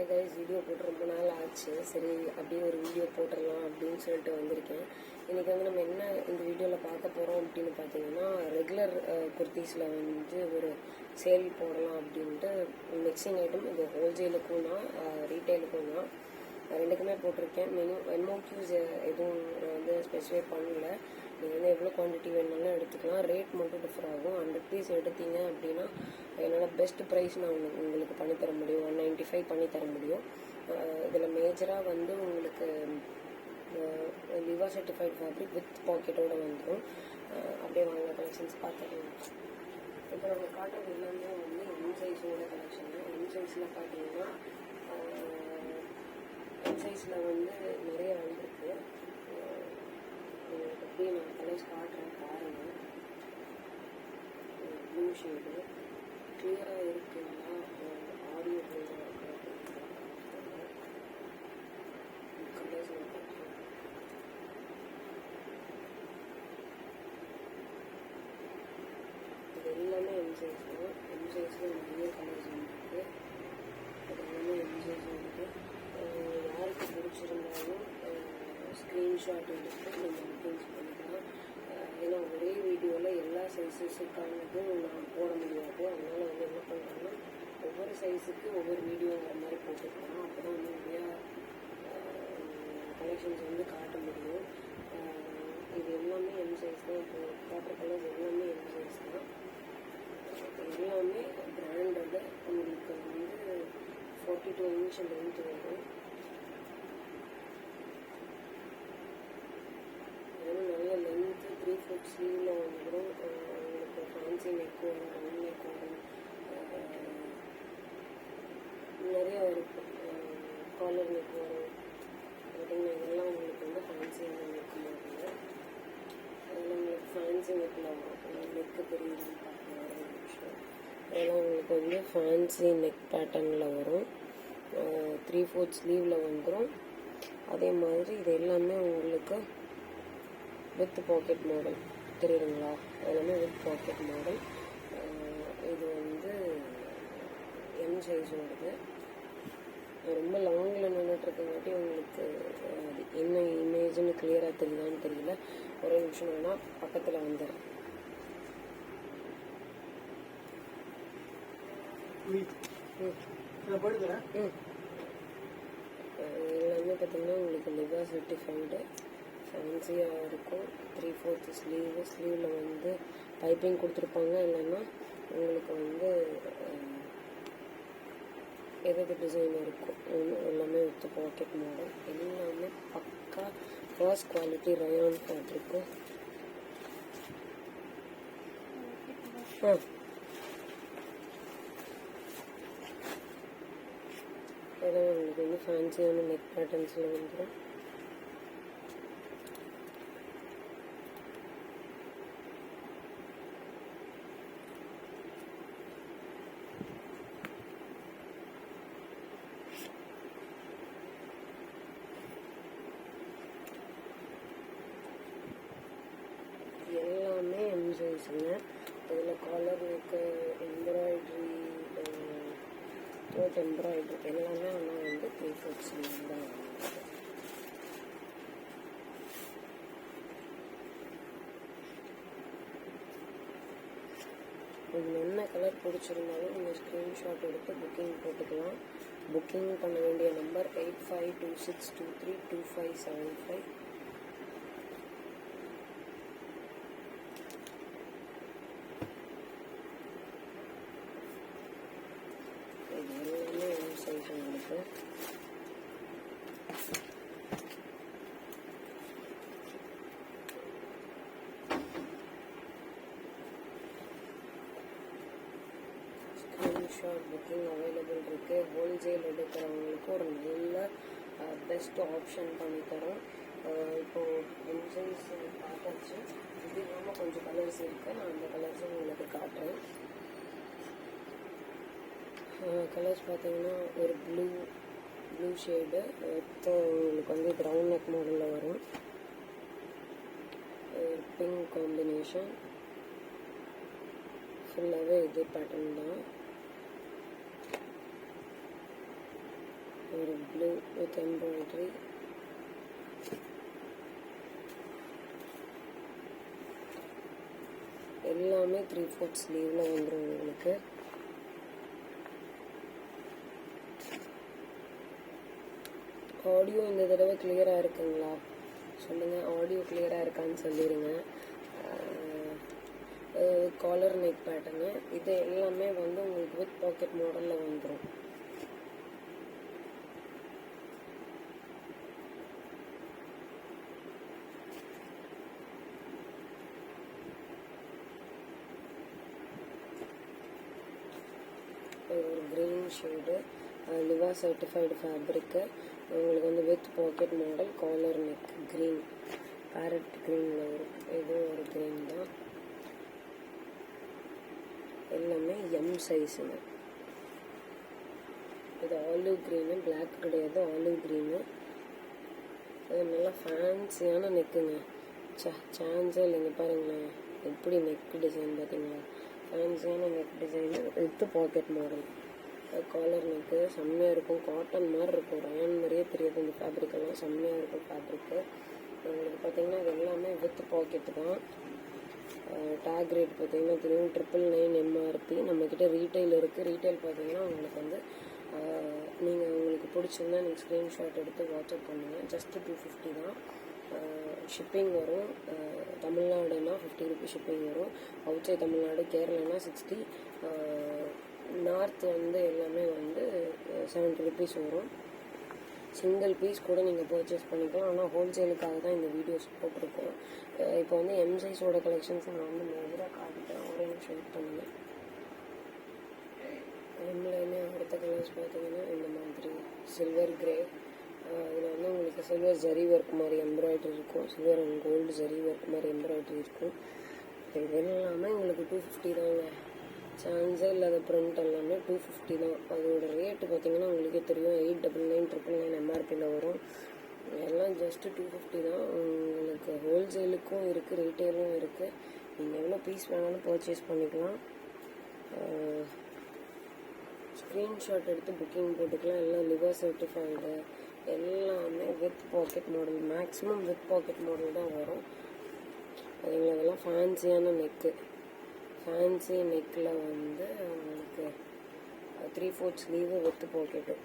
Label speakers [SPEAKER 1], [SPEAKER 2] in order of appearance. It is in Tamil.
[SPEAKER 1] கைஸ், வீடியோ போட்டு ரொம்ப நாள் ஆச்சு. சரி, அப்படியே ஒரு வீடியோ போட்டுடலாம் அப்படின்னு சொல்லிட்டு வந்திருக்கேன். இன்றைக்கி வந்து நம்ம என்ன இந்த வீடியோவில் பார்க்க போகிறோம் அப்படின்னு பார்த்தீங்கன்னா, ரெகுலர் குர்த்திஸில் வந்து ஒரு சேல் போடலாம் அப்படின்ட்டு மிக்சிங் ஐட்டம். இது ஹோல்சேலுக்கும் தான் ரீட்டைலுக்கும் தான் ரெண்டுக்குமே போட்டிருக்கேன். எம்ஓக்யூஸ் எதுவும் வந்து ஸ்பெசிஃபை பண்ணல. நீங்கள் வந்து எவ்வளோ குவான்டிட்டி வேணுனாலும் எடுத்துக்கலாம். ரேட் மட்டும் டிஃபர் ஆகும். 100 பீஸ் எடுத்தீங்க அப்படின்னா என்னோடய பெஸ்ட் ப்ரைஸ் நான் உங்களுக்கு பண்ணித்தர முடியும். 195 பண்ணித்தர முடியும். இதில் மேஜராக வந்து உங்களுக்கு லிவா சர்டிஃபைட் ஃபேப்ரிக் வித் பாக்கெட்டோடு வந்துடும். அப்படியே வாங்க கலெக்ஷன்ஸ் பார்த்துக்கலாம். இப்போ நம்ம காட்டுறது எல்லாமே வந்து எம் சைஸோட கலெக்ஷன் தான். எம் சைஸில் பார்த்தீங்கன்னா எம் சைஸில் வந்து நிறைய வந்துருக்கு. அப்படியே நான் கலர்ஸ் காட்டுறேன் பாருங்கள். ப்ளூ ஷேடு கிளியராக இருக்குங்களா, ஆடியோ கிளியராக இருக்கு அப்படின்னா கலர்ஸ் நான் பார்க்குறேன். இது எல்லாமே எம் சைஸ் தான். எம் சைஸில் நிறைய கலர்ஸ் வந்துருக்கு. அது எல்லாமே எம் சைஸ் வந்துருக்கு. யாருக்கு பிடிச்சிருந்தாலும் ஸ்க்ரீன்ஷாட் எடுத்து நீங்கள் புக்கிங்ஸ் பண்ணிக்கலாம். ஏன்னா ஒரே வீடியோவில் எல்லா சைஸஸுக்கானதும் நான் போட முடியாது. அதனால் வந்து என்ன பண்ணுறேன்னா, ஒவ்வொரு சைஸுக்கு ஒவ்வொரு வீடியோங்கிற மாதிரி போட்டுக்கலாம். அப்போ தான் வந்து நிறையா கலெக்ஷன்ஸ் வந்து காட்ட முடியும். இது எல்லாமே எம் சைஸ் தான். இப்போ காட்டுற கலர்ஸ் எல்லாமே எம் சைஸ் தான். எல்லாமே பிராண்டட். உங்களுக்கு வந்து 42 இன்ச் லென்த் வரும். நல்ல லென்த்து 3/4 ஸ்லீவில் வந்துடும். உங்களுக்கு ஃபேன்சி நெக் வரும், ரவுண்ட் நெக் வரும், நிறையா இருக்கும். காலர் நெக் வரும். பார்த்தீங்கன்னா இதெல்லாம் உங்களுக்கு வந்து ஃபேன்சியான நெக் மாதிரி. அதில் உங்களுக்கு ஃபேன்சி நெக்கில் வரும். நெக்கு தெரியுதுன்னு பார்க்கலாம் ஒரு நிமிஷம். அதெல்லாம் உங்களுக்கு வந்து ஃபேன்சி நெக் பேட்டர்னில் வரும். 3/4 ஸ்லீவில் வந்துடும். அதே மாதிரி இது எல்லாமே உங்களுக்கு வித் பாக்கெட் மாடல் தெரியுதுங்களா, எல்லாமே வித் பாக்கெட் மாடல். இது வந்து எம் சைஸ் வருது. ரொம்ப லாங்கில் நின்றுட்டுருக்கங்காட்டி உங்களுக்கு அது என்ன இமேஜ்னு கிளியராக தெரியுதான்னு தெரியல. ஒரே நிமிஷம் வேணால் பக்கத்தில் வந்துடுறேன். எல்லாமே பார்த்தீங்கன்னா உங்களுக்கு லிவா சர்டிஃபைடு ஃபேன்சியாக இருக்கும். 3/4 ஸ்லீவில் வந்து பைப்பிங் கொடுத்துருப்பாங்க. இல்லைன்னா உங்களுக்கு வந்து எது டிசைன் இருக்கும் எல்லாமே வித் பாக்கெட் மாடல். எல்லாமே பக்கா ஃபர்ஸ்ட் குவாலிட்டி ரயான் ஃபேப்ரிக்கு. இதெல்லாம் உங்களுக்கு வந்து ஃபேன்சியான நெக் பேட்டர்ன்ஸில் வந்துடும். எல்லாமே எம் சைஸுங்க. இதில் collar neck, embroidery, throat embroidery எல்லாமே ஆனால் வந்து 3/4 ஸ்லீவ் தான். இதில் என்ன கலர் பிடிச்சிருந்தாலும் நீங்கள் ஸ்க்ரீன்ஷாட் எடுத்து புக்கிங் போட்டுக்கலாம். புக்கிங் பண்ண வேண்டிய நம்பர் 8526232575. இது எல்லாமே எம் சைஸ் உங்களுக்கு. ஸ்க்ரீன்ஷாட் புக்கிங் அவைலபிள் இருக்குது. ஹோல்சேல் எடுக்கிறவங்களுக்கு ஒரு நல்ல பெஸ்ட் ஆப்ஷன் பண்ணித்தரோம். இப்போது எம் சைஸ் பார்த்தாச்சு. இது இல்லாமல் கொஞ்சம் கலர்ஸ் இருக்குது. நான் அந்த கலர்ஸும் உங்களுக்கு காட்டுறேன். கலர்ஸ் பார்த்தீங்கன்னா ஒரு ப்ளூ ஷேடு வித் உங்களுக்கு வந்து ப்ரௌன் நெக் மாடலில் வரும். பிங்க் காம்பினேஷன் ஃபுல்லாகவே இதே பேட்டர்ன் தான். ஒரு ப்ளூ வித் எம்ப்ராய்டரி. எல்லாமே 3/4 ஸ்லீவில் வந்துடும் உங்களுக்கு. ஆடியோ இந்த தடவை கிளியராக இருக்குங்களா சொல்லுங்கள். ஆடியோ கிளியராக இருக்கான்னு சொல்லிடுங்க. காலர் நெக் பேட்டர்னு இது எல்லாமே வந்து உங்களுக்கு வித் பாக்கெட் மாடலில் வந்துடும். ஒரு green shade Liva certified fabric உங்களுக்கு வந்து with pocket model collar neck green parrot க்ரீனில் வரும். இதுவும் ஒரு க்ரீன் தான். எல்லாமே எம் சைஸுங்க. இது ஆலிவ் க்ரீனு, பிளாக் கிடையாது, ஆலிவ் க்ரீனு. அது நல்லா ஃபேன்சியான நெக்குங்க. சான்ஸே இல்லைங்க. பாருங்களேன் எப்படி நெக் டிசைன் பார்த்தீங்களா. ஃபேன்சியான neck design with pocket model collar neck செம்மையாக இருக்கும். காட்டன் மாதிரி இருக்கும். ரயான் மாதிரியே தெரியாது. இந்த ஃபேப்ரிக்கெல்லாம் செம்மையாக இருக்கும் ஃபேப்ரிக்கு. உங்களுக்கு பார்த்தீங்கன்னா இது எல்லாமே வித் பாக்கெட்டு தான். டேக் ரேட் பார்த்தீங்கன்னா தெரியும் 999 எம்ஆர்பி. நம்மக்கிட்ட ரீட்டைல் இருக்குது. ரீட்டைல் பார்த்தீங்கன்னா உங்களுக்கு வந்து நீங்கள் உங்களுக்கு பிடிச்சிருந்தா நீங்கள் ஸ்க்ரீன்ஷாட் எடுத்து வாட்ஸ்அப் பண்ணுங்கள். ஜஸ்ட்டு 250 தான் ஷிப்பிங் வரும். தமிழ்நாடுனா 50 ருபீஸ் ஷிப்பிங் வரும். அவுட் சைட் தமிழ்நாடு கேரளானா 60. நார்த் வந்து எல்லாமே வந்து 70 ருபீஸ் வரும். சிங்கிள் பீஸ் கூட நீங்கள் பர்ச்சேஸ் பண்ணிக்கலாம். ஆனால் ஹோல்சேலுக்காக தான் இந்த வீடியோஸ் போட்டிருக்கோம். இப்போ வந்து எம் சைஸோட கலெக்ஷன்ஸ் நான் வந்து மேஜராக காட்டிட்டேன். ஒரே நிமிஷம் வெயிட் பண்ணுங்கள். எம்லையுமே அடுத்த கலர்ஸ் பார்த்தீங்கன்னா இந்த மாதிரி சில்வர் கிரே. அதில் வந்து உங்களுக்கு சில்வர் ஜரி ஒர்க் மாதிரி எம்ப்ராய்டரி இருக்கும். Silver and gold zari work மாதிரி எம்ப்ராய்டரி இருக்கும். இது எல்லாமே உங்களுக்கு 250 தாங்க. சான்ஸே இல்லாத ப்ரிண்ட் எல்லாமே 250 தான். அதோட ரேட்டு பார்த்தீங்கன்னா உங்களுக்கே தெரியும் 899 999 எம்ஆர்பியில் வரும். எல்லாம் ஜஸ்ட்டு 250 தான். உங்களுக்கு ஹோல்சேலுக்கும் இருக்குது, ரீட்டெயிலும் இருக்குது. நீங்கள் எவ்வளோ பீஸ் வேணாலும் பர்ச்சேஸ் பண்ணிக்கலாம். ஸ்க்ரீன்ஷாட் எடுத்து புக்கிங் போட்டுக்கலாம். எல்லாம் லிவா சர்டிஃபைடு. எல்லாமே with pocket model. Maximum with pocket model தான் வரும். அதுங்களா அதெல்லாம் ஃபேன்சியான நெக்கு. ஃபேன்சி நெக்கில் வந்து உங்களுக்கு 3/4 ஸ்லீவு வித் பாக்கெட்டு.